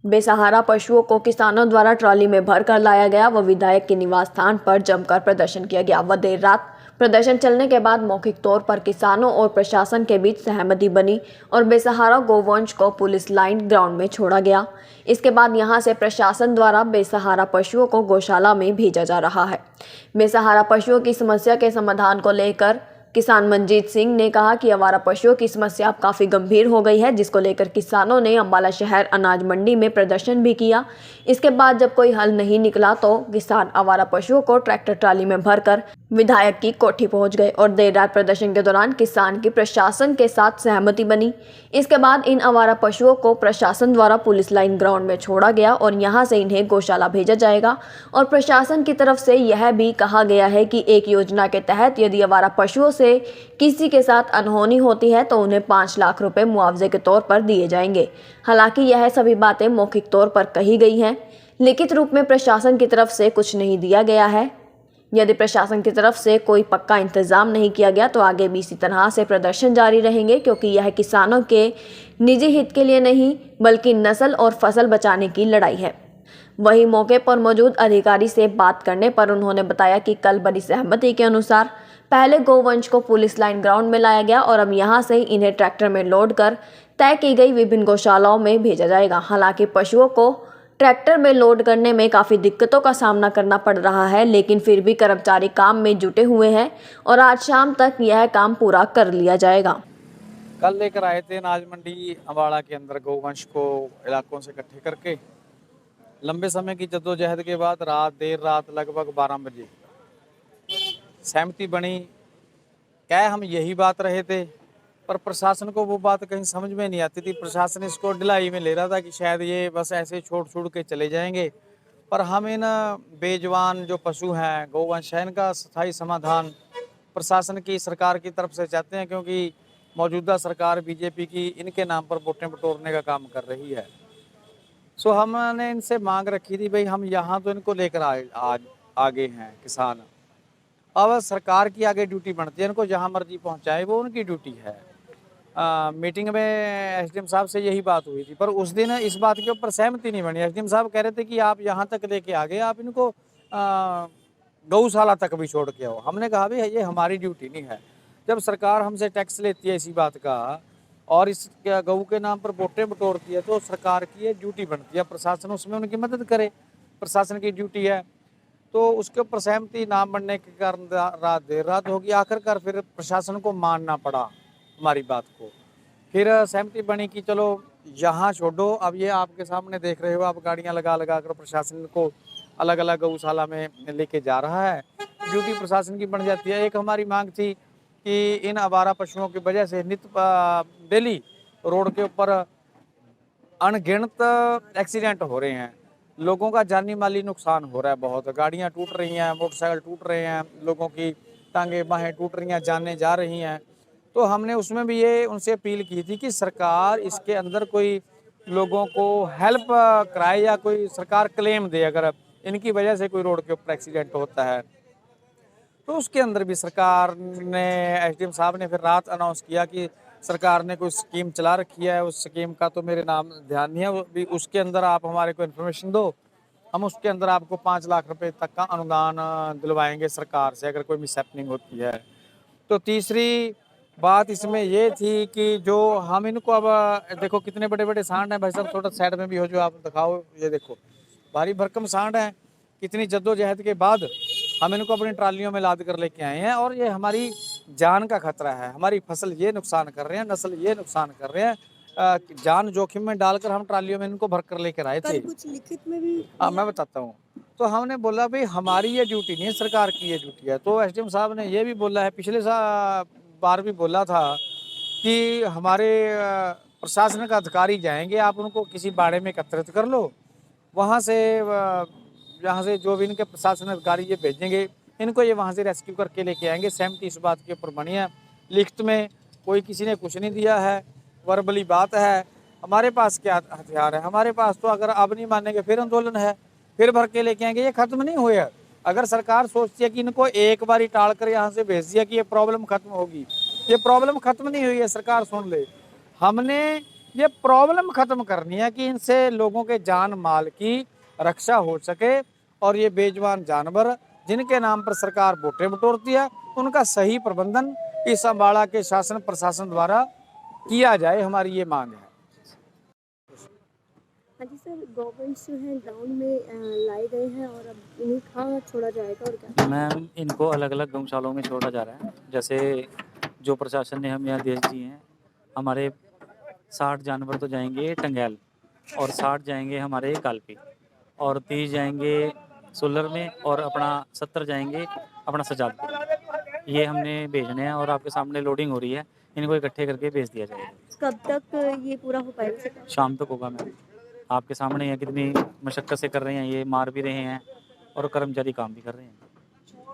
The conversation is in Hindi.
बेसहारा पशुओं को किसानों द्वारा ट्रॉली में भर कर लाया गया व विधायक के निवास स्थान पर जमकर प्रदर्शन किया गया व देर रात प्रदर्शन चलने के बाद मौखिक तौर पर किसानों और प्रशासन के बीच सहमति बनी और बेसहारा गोवंश को पुलिस लाइन ग्राउंड में छोड़ा गया। इसके बाद यहां से प्रशासन द्वारा बेसहारा पशुओं को गौशाला में भेजा जा रहा है। बेसहारा पशुओं की समस्या के समाधान को लेकर किसान मनजीत सिंह ने कहा कि आवारा पशुओं की समस्या अब काफ़ी गंभीर हो गई है, जिसको लेकर किसानों ने अम्बाला शहर अनाज मंडी में प्रदर्शन भी किया। इसके बाद जब कोई हल नहीं निकला तो किसान आवारा पशुओं को ट्रैक्टर ट्राली में भरकर विधायक की कोठी पहुंच गए और देर रात प्रदर्शन के दौरान किसान की प्रशासन के साथ सहमति बनी। इसके बाद इन आवारा पशुओं को प्रशासन द्वारा पुलिस लाइन ग्राउंड में छोड़ा गया और यहां से इन्हें गौशाला भेजा जाएगा। और प्रशासन की तरफ से यह भी कहा गया है कि एक योजना के तहत यदि आवारा पशुओं से किसी के साथ अनहोनी होती है तो उन्हें 5 लाख रुपए मुआवजे के तौर पर दिए जाएंगे। हालांकि यह सभी बातें मौखिक तौर पर कही गई हैं, लिखित रूप में प्रशासन की तरफ से कुछ नहीं दिया गया है। यदि प्रशासन की तरफ से कोई पक्का इंतजाम नहीं किया गया तो आगे भी इसी तरह से प्रदर्शन जारी रहेंगे, क्योंकि यह किसानों के निजी हित के लिए नहीं बल्कि नस्ल और फसल बचाने की लड़ाई है। वहीं मौके पर मौजूद अधिकारी से बात करने पर उन्होंने बताया कि कल बनी सहमति के अनुसार पहले गोवंश को पुलिस लाइन ग्राउंड में लाया गया और अब यहां से इन्हें ट्रैक्टर में लोड कर तय की गई विभिन्न गौशालाओं में भेजा जाएगा। हालांकि पशुओं को ट्रैक्टर में लोड करने में काफ़ी दिक्कतों का सामना करना पड़ रहा है, लेकिन फिर भी कर्मचारी काम में जुटे हुए हैं और आज शाम तक यह काम पूरा कर लिया जाएगा। कल लेकर आए थे अनाज मंडी अम्बाड़ा के अंदर गौवंश को इलाकों से इकट्ठे करके। लंबे समय की जद्दोजहद के बाद देर रात लगभग 12 बजे सहमति बनी। क्या हम यही बात रहे थे, पर प्रशासन को वो बात कहीं समझ में नहीं आती थी। प्रशासन इसको ढिलाई में ले रहा था कि शायद ये बस ऐसे छोड़ के चले जाएंगे, पर हम इन बेजवान जो पशु हैं गौवंश है इनका स्थायी समाधान प्रशासन की सरकार की तरफ से चाहते हैं, क्योंकि मौजूदा सरकार बीजेपी की इनके नाम पर वोटें बटोरने का काम कर रही है। सो हमने इनसे मांग रखी थी, भाई हम यहाँ तो इनको लेकर आज आगे हैं किसान, अब सरकार की आगे ड्यूटी बनती है, इनको जहाँ मर्जी पहुँचाए वो उनकी ड्यूटी है। मीटिंग में एसडीएम साहब से यही बात हुई थी, पर उस दिन इस बात के ऊपर सहमति नहीं बनी। एसडीएम साहब कह रहे थे कि आप यहाँ तक लेके आ गए, आप इनको गौशाला तक भी छोड़ के आओ। हमने कहा भाई ये हमारी ड्यूटी नहीं है। जब सरकार हमसे टैक्स लेती है इसी बात का और इस गऊ के नाम पर वोटें बटोरती है तो सरकार की ये ड्यूटी बनती है, प्रशासन उसमें उनकी मदद करे, प्रशासन की ड्यूटी है। तो उसके ऊपर सहमति ना बनने के कारण देर रात होगी। आखिरकार फिर प्रशासन को मानना पड़ा हमारी बात को। फिर सहमति बनी कि चलो यहाँ छोड़ो। अब ये आपके सामने देख रहे हो, आप गाड़ियाँ लगा कर प्रशासन को अलग अलग गौशाला में लेके जा रहा है। ड्यूटी प्रशासन की बन जाती है। एक हमारी मांग थी कि इन आवारा पशुओं की वजह से डेली रोड के ऊपर अनगिनत एक्सीडेंट हो रहे हैं, लोगों का जानी माली नुकसान हो रहा है बहुत। गाड़ियाँ टूट रही हैं, मोटरसाइकिल टूट रहे हैं, लोगों की टांगे बाहें टूट रही हैं, जानें जा रही हैं। तो हमने उसमें भी ये उनसे अपील की थी कि सरकार इसके अंदर कोई लोगों को हेल्प कराए या कोई सरकार क्लेम दे अगर इनकी वजह से कोई रोड के ऊपर एक्सीडेंट होता है। तो उसके अंदर भी सरकार ने एसडीएम साहब ने फिर रात अनाउंस किया कि सरकार ने कोई स्कीम चला रखी है। उस स्कीम का तो मेरे नाम ध्यान नहीं है, भी उसके अंदर आप हमारे को इन्फॉर्मेशन दो, हम उसके अंदर आपको 5 लाख रुपए तक का अनुदान दिलवाएंगे सरकार से अगर कोई मिसहैपनिंग होती है। तो तीसरी बात इसमें ये थी कि जो हम इनको अब देखो कितने बड़े बड़े सांड हैं भाई साहब, थोड़ा साइड में भी हो जो आप दिखाओ, ये देखो भारी भरकम सांड हैं। कितनी जद्दोजहद के बाद हम इनको अपनी ट्रालियों में लाद कर लेके आए हैं और ये हमारी जान का खतरा है। हमारी फसल ये नुकसान कर रहे हैं, नस्ल ये नुकसान कर रहे हैं, जान जोखिम में डालकर हम ट्रालियों में इनको भर कर लेकर आए थे। कुछ लिखित में भी मैं बताता हूँ। तो हमने बोला भाई हमारी ये ड्यूटी नहीं है, सरकार की ये ड्यूटी है। तो एसडीएम साहब ने ये भी बोला है, पिछले बार भी बोला था कि हमारे प्रशासन का अधिकारी जाएंगे, आप उनको किसी बाड़े में एकत्रित कर लो, वहाँ से जहाँ से जो भी इनके प्रशासन अधिकारी ये भेजेंगे इनको ये वहाँ से रेस्क्यू करके लेके आएंगे। सहमति इस बात के ऊपर बनी है। लिखित में कोई किसी ने कुछ नहीं दिया है, वर्बली बात है। हमारे पास क्या हथियार है? हमारे पास तो अगर अब नहीं मानेंगे फिर आंदोलन है, फिर भर के लेके आएंगे। ये खत्म नहीं हुए। अगर सरकार सोचती है कि इनको एक बार टाल कर यहाँ से भेज दिया कि ये प्रॉब्लम खत्म होगी, ये प्रॉब्लम खत्म नहीं हुई है। सरकार सुन ले, हमने ये प्रॉब्लम खत्म करनी है कि इनसे लोगों के जान माल की रक्षा हो सके और ये बेजुबान जानवर जिनके नाम पर सरकार वोटें बटोरती है उनका सही प्रबंधन इस अम्बाड़ा के शासन प्रशासन द्वारा किया जाए, हमारी ये मांग है। हाँ जी सर, गवर्नमेंट्स जो है ग्राउंड में लाए गए हैं और अब इन्हें कहाँ छोड़ा जाएगा और क्या? मैम इनको अलग अलग गौशालाओं में छोड़ा जा रहा है। जैसे जो प्रशासन ने हमें आदेश दिए हैं, हमारे 60 जानवर तो जाएंगे टंगैल और 60 जाएंगे हमारे कालपी और 30 जाएंगे सोलर में और अपना 70 जाएंगे अपना सजादपुर। ये हमने भेजने हैं और आपके सामने लोडिंग हो रही है, इनको इकट्ठे करके भेज दिया जाएगा। कब तक ये पूरा हो पाएगा सर? शाम तक होगा मैम, आपके सामने है कितनी मशक्क़त से कर रहे हैं, ये मार भी रहे हैं और कर्मचारी काम भी कर रहे हैं।